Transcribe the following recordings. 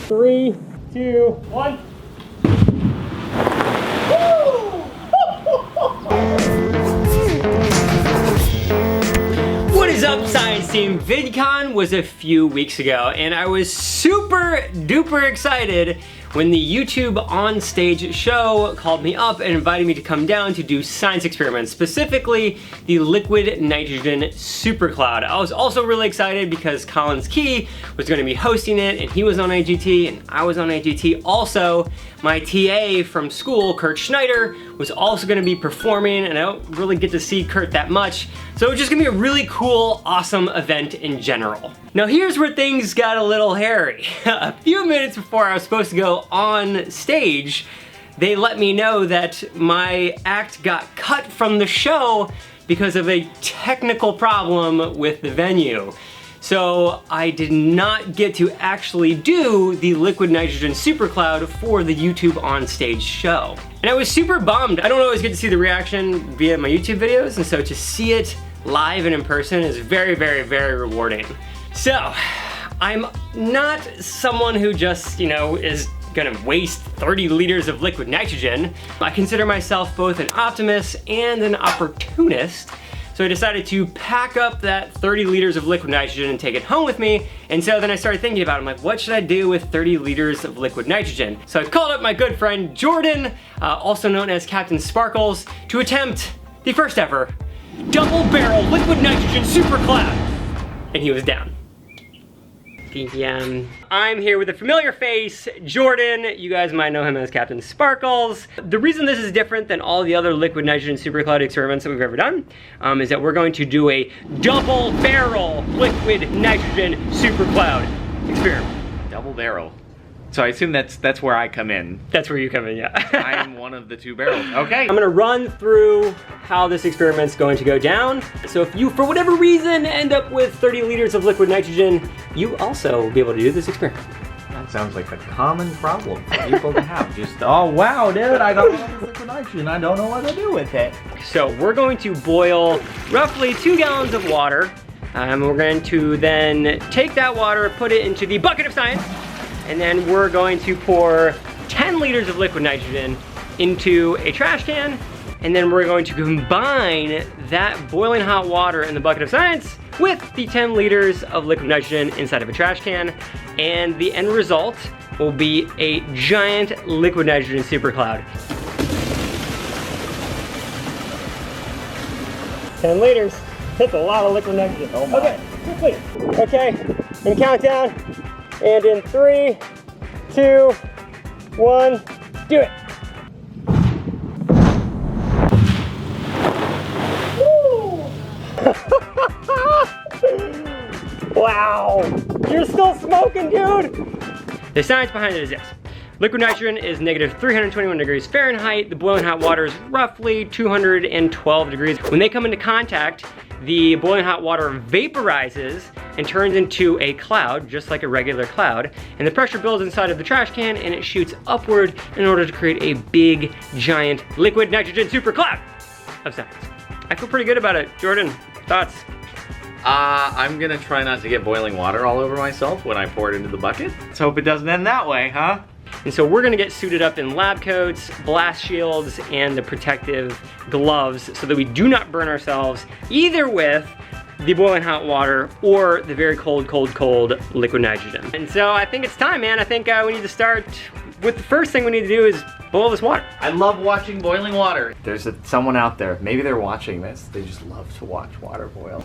3, 2, 1. What is up, science team? VidCon was a few weeks ago, and I was super duper excited when the YouTube On Stage show called me up and invited me to come down to do science experiments, specifically the liquid nitrogen supercloud. I was also really excited because Collins Key was going to be hosting it, and he was on IGT and I was on IGT. Also, my TA from school, Kurt Schneider, was also going to be performing, and I don't really get to see Kurt that much, so it's just gonna be a really cool, awesome event in general. Now here's where things got a little hairy. A few minutes before I was supposed to go on stage, they let me know that my act got cut from the show because of a technical problem with the venue. So I did not get to actually do the liquid nitrogen supercloud for the YouTube On Stage show. And I was super bummed. I don't always get to see the reaction via my YouTube videos, and so to see it live and in person is very, very, very rewarding. So, I'm not someone who just, is gonna waste 30 liters of liquid nitrogen. I consider myself both an optimist and an opportunist. So I decided to pack up that 30 liters of liquid nitrogen and take it home with me. And so then I started thinking about it. I'm like, what should I do with 30 liters of liquid nitrogen? So I called up my good friend Jordan, also known as Captain Sparkles, to attempt the first ever double barrel liquid nitrogen supercloud. And he was down. I'm here with a familiar face, Jordan. You guys might know him as Captain Sparkles. The reason this is different than all the other liquid nitrogen supercloud experiments that we've ever done is that we're going to do a double barrel liquid nitrogen supercloud experiment. Double barrel. So I assume that's where I come in. That's where you come in, yeah. I'm one of the two barrels. Okay. I'm gonna run through how this experiment's going to go down. So if you, for whatever reason, end up with 30 liters of liquid nitrogen, you also will be able to do this experiment. That sounds like a common problem for people to have. Just, oh wow, dude, I got all this liquid nitrogen. I don't know what to do with it. So we're going to boil roughly 2 gallons of water. We're going to then take that water, put it into the bucket of science, and then we're going to pour 10 liters of liquid nitrogen into a trash can, and then we're going to combine that boiling hot water in the bucket of science with the 10 liters of liquid nitrogen inside of a trash can, and the end result will be a giant liquid nitrogen supercloud. 10 liters, that's a lot of liquid nitrogen. Oh my. Okay, quickly. Okay, and countdown. And in 3, 2, 1, do it. Wow, you're still smoking, dude. The science behind it is this. Liquid nitrogen is negative 321 degrees Fahrenheit. The boiling hot water is roughly 212 degrees. When they come into contact, the boiling hot water vaporizes and turns into a cloud, just like a regular cloud, and the pressure builds inside of the trash can and it shoots upward in order to create a big, giant liquid nitrogen supercloud of science. I feel pretty good about it. Jordan, thoughts? I'm gonna try not to get boiling water all over myself when I pour it into the bucket. Let's hope it doesn't end that way, huh? And so we're gonna get suited up in lab coats, blast shields, and the protective gloves so that we do not burn ourselves either with the boiling hot water or the very cold, cold, cold liquid nitrogen. And so I think it's time, man. I think we need to start with the first thing we need to do is boil this water. I love watching boiling water. There's someone out there, maybe they're watching this, they just love to watch water boil.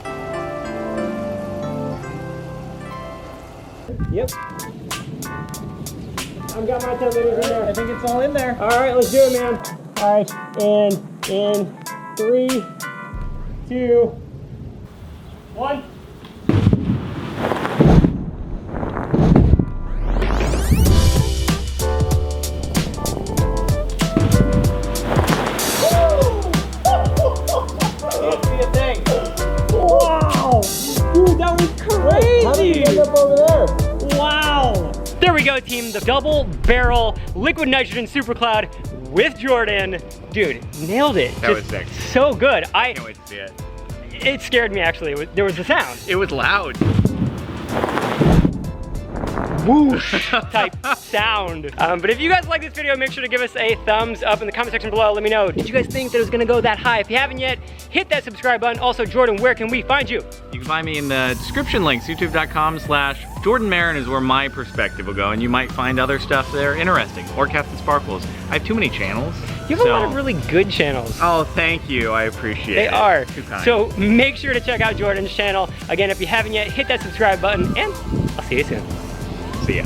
Yep. I've got my 10 liters in there. I think it's all in there. All right, let's do it, man. All right, and in 3, 2, 1. Can't see a thing. Wow, dude, that was crazy. How did you end up over there? Wow. There we go, team. The double barrel liquid nitrogen supercloud with Jordan. Dude, nailed it. That was sick. So good. I can't wait to see it. It scared me, actually. There was a sound. It was loud. whoosh type sound. But if you guys like this video, make sure to give us a thumbs up in the comment section below. Let me know, did you guys think that it was gonna go that high? If you haven't yet, hit that subscribe button. Also, Jordan, where can we find you? You can find me in the description links, youtube.com/Jordan Maron is where my perspective will go, and you might find other stuff there interesting, or Captain Sparkles. I have too many channels. You have a lot of really good channels. Oh, thank you, I appreciate it. They are. Too kind. So make sure to check out Jordan's channel. Again, if you haven't yet, hit that subscribe button, and I'll see you soon. See ya.